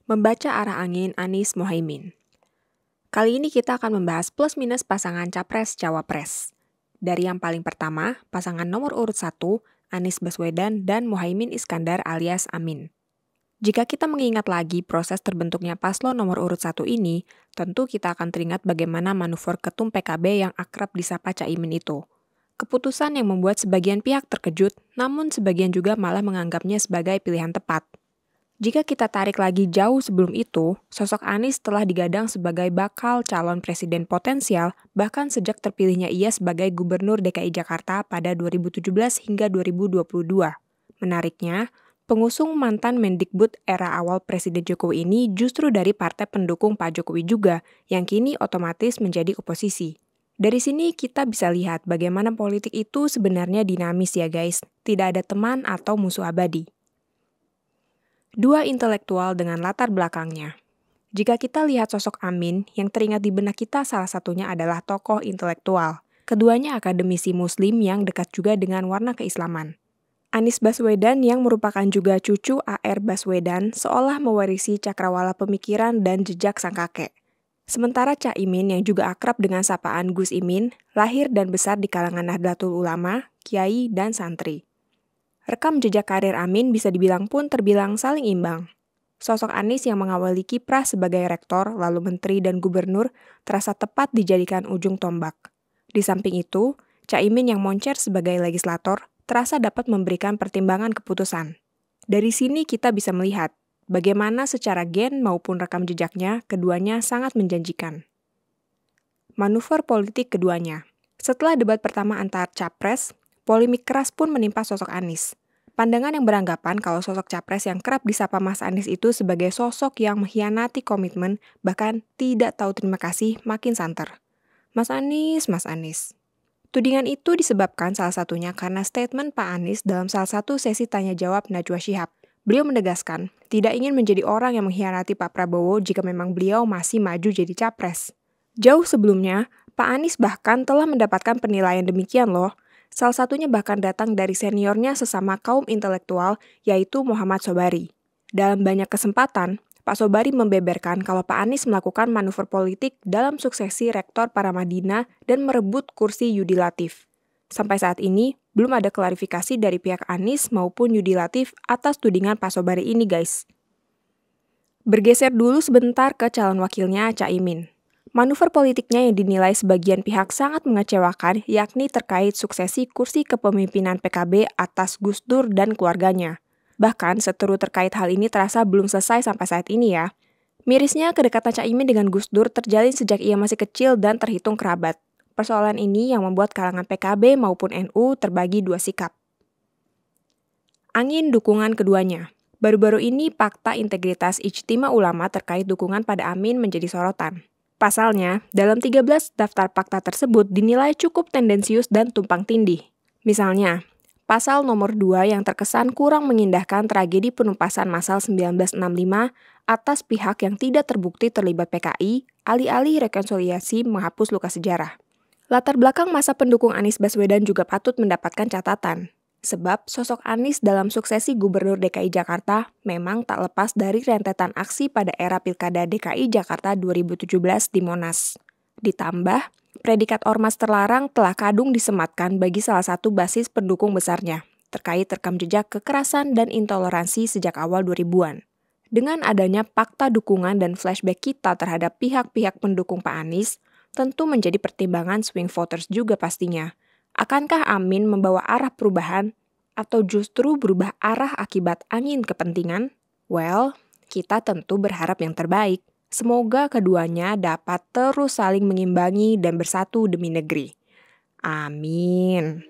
Membaca arah angin Anies Mohaimin. Kali ini kita akan membahas plus minus pasangan Capres-Cawapres. Dari yang paling pertama, pasangan nomor urut 1, Anies Baswedan dan Mohaimin Iskandar alias Amin. Jika kita mengingat lagi proses terbentuknya paslon nomor urut 1 ini, tentu kita akan teringat bagaimana manuver ketum PKB yang akrab disapa Caimin itu. Keputusan yang membuat sebagian pihak terkejut, namun sebagian juga malah menganggapnya sebagai pilihan tepat. Jika kita tarik lagi jauh sebelum itu, sosok Anies telah digadang sebagai bakal calon presiden potensial bahkan sejak terpilihnya ia sebagai gubernur DKI Jakarta pada 2017 hingga 2022. Menariknya, pengusung mantan Mendikbud era awal Presiden Jokowi ini justru dari partai pendukung Pak Jokowi juga, yang kini otomatis menjadi oposisi. Dari sini kita bisa lihat bagaimana politik itu sebenarnya dinamis ya guys, tidak ada teman atau musuh abadi. Dua intelektual dengan latar belakangnya. Jika kita lihat sosok Amin, yang teringat di benak kita salah satunya adalah tokoh intelektual. Keduanya akademisi muslim yang dekat juga dengan warna keislaman. Anies Baswedan yang merupakan juga cucu A.R. Baswedan seolah mewarisi cakrawala pemikiran dan jejak sang kakek. Sementara Caimin yang juga akrab dengan sapaan Gus Imin, lahir dan besar di kalangan Nahdlatul Ulama, kiai, dan santri. Rekam jejak karir Amin bisa dibilang pun terbilang saling imbang. Sosok Anies yang mengawali kiprah sebagai rektor, lalu menteri dan gubernur, terasa tepat dijadikan ujung tombak. Di samping itu, Caimin yang moncer sebagai legislator, terasa dapat memberikan pertimbangan keputusan. Dari sini kita bisa melihat bagaimana secara gen maupun rekam jejaknya, keduanya sangat menjanjikan. Manuver politik keduanya. Setelah debat pertama antar capres, polemik keras pun menimpa sosok Anies. Pandangan yang beranggapan kalau sosok capres yang kerap disapa Mas Anies itu sebagai sosok yang mengkhianati komitmen, bahkan tidak tahu terima kasih, makin santer. Mas Anies, Mas Anies. Tudingan itu disebabkan salah satunya karena statement Pak Anies dalam salah satu sesi tanya-jawab Najwa Shihab. Beliau menegaskan, tidak ingin menjadi orang yang mengkhianati Pak Prabowo jika memang beliau masih maju jadi capres. Jauh sebelumnya, Pak Anies bahkan telah mendapatkan penilaian demikian loh. Salah satunya bahkan datang dari seniornya sesama kaum intelektual, yaitu Muhammad Sobari. Dalam banyak kesempatan, Pak Sobari membeberkan kalau Pak Anies melakukan manuver politik dalam suksesi Rektor Paramadina dan merebut kursi Yudi Latif. Sampai saat ini, belum ada klarifikasi dari pihak Anies maupun Yudi Latif atas tudingan Pak Sobari ini guys. Bergeser dulu sebentar ke calon wakilnya Caimin. Manuver politiknya yang dinilai sebagian pihak sangat mengecewakan yakni terkait suksesi kursi kepemimpinan PKB atas Gus Dur dan keluarganya. Bahkan seteru terkait hal ini terasa belum selesai sampai saat ini ya. Mirisnya kedekatan Caimin dengan Gus Dur terjalin sejak ia masih kecil dan terhitung kerabat. Persoalan ini yang membuat kalangan PKB maupun NU terbagi dua sikap. Angin dukungan keduanya. Baru-baru ini fakta integritas Ijtima Ulama terkait dukungan pada Amin menjadi sorotan. Pasalnya, dalam 13 daftar fakta tersebut dinilai cukup tendensius dan tumpang tindih. Misalnya, pasal nomor 2 yang terkesan kurang mengindahkan tragedi penumpasan massal 1965 atas pihak yang tidak terbukti terlibat PKI, alih-alih rekonsiliasi menghapus luka sejarah. Latar belakang masa pendukung Anies Baswedan juga patut mendapatkan catatan. Sebab sosok Anies dalam suksesi Gubernur DKI Jakarta memang tak lepas dari rentetan aksi pada era Pilkada DKI Jakarta 2017 di Monas. Ditambah, predikat ormas terlarang telah kadung disematkan bagi salah satu basis pendukung besarnya, terkait rekam jejak kekerasan dan intoleransi sejak awal 2000-an. Dengan adanya fakta dukungan dan flashback kita terhadap pihak-pihak pendukung Pak Anies, tentu menjadi pertimbangan swing voters juga pastinya. Akankah Amin membawa arah perubahan atau justru berubah arah akibat angin kepentingan? Well, kita tentu berharap yang terbaik. Semoga keduanya dapat terus saling mengimbangi dan bersatu demi negeri. Amin.